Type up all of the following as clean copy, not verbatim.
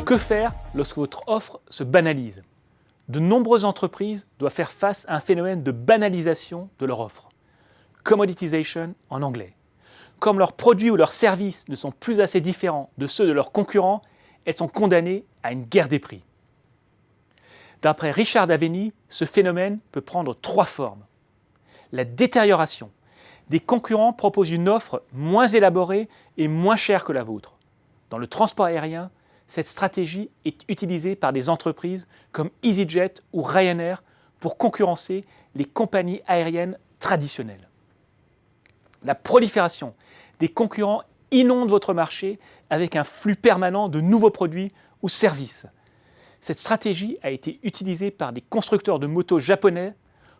Que faire lorsque votre offre se banalise? De nombreuses entreprises doivent faire face à un phénomène de banalisation de leur offre. Commoditization en anglais. Comme leurs produits ou leurs services ne sont plus assez différents de ceux de leurs concurrents, elles sont condamnées à une guerre des prix. D'après Richard Daveni, ce phénomène peut prendre 3 formes. La détérioration. Des concurrents proposent une offre moins élaborée et moins chère que la vôtre. Dans le transport aérien, cette stratégie est utilisée par des entreprises comme EasyJet ou Ryanair pour concurrencer les compagnies aériennes traditionnelles. La prolifération. Des concurrents inondent votre marché avec un flux permanent de nouveaux produits ou services. Cette stratégie a été utilisée par des constructeurs de motos japonais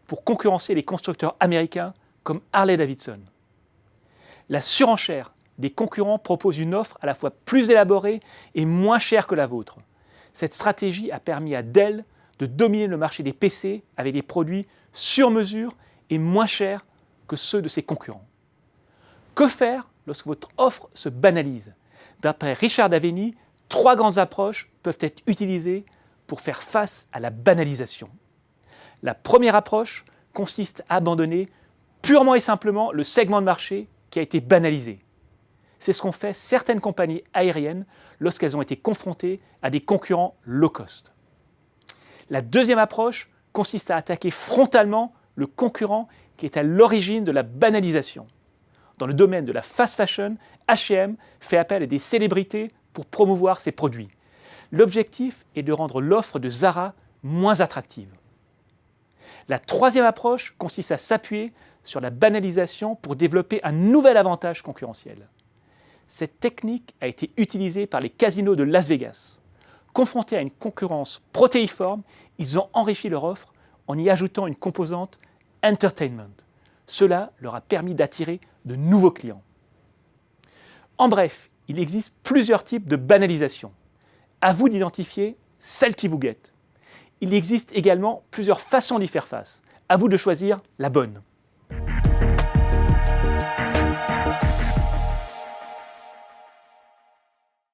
pour concurrencer les constructeurs américains comme Harley-Davidson. La surenchère. Des concurrents proposent une offre à la fois plus élaborée et moins chère que la vôtre. Cette stratégie a permis à Dell de dominer le marché des PC avec des produits sur mesure et moins chers que ceux de ses concurrents. Que faire lorsque votre offre se banalise? D'après Richard Daveni, 3 grandes approches peuvent être utilisées pour faire face à la banalisation. La première approche consiste à abandonner purement et simplement le segment de marché qui a été banalisé. C'est ce qu'ont fait certaines compagnies aériennes lorsqu'elles ont été confrontées à des concurrents low cost. La deuxième approche consiste à attaquer frontalement le concurrent qui est à l'origine de la banalisation. Dans le domaine de la fast fashion, H&M fait appel à des célébrités pour promouvoir ses produits. L'objectif est de rendre l'offre de Zara moins attractive. La troisième approche consiste à s'appuyer sur la banalisation pour développer un nouvel avantage concurrentiel. Cette technique a été utilisée par les casinos de Las Vegas. Confrontés à une concurrence protéiforme, ils ont enrichi leur offre en y ajoutant une composante entertainment. Cela leur a permis d'attirer de nouveaux clients. En bref, il existe plusieurs types de banalisation. À vous d'identifier celle qui vous guette. Il existe également plusieurs façons d'y faire face. À vous de choisir la bonne.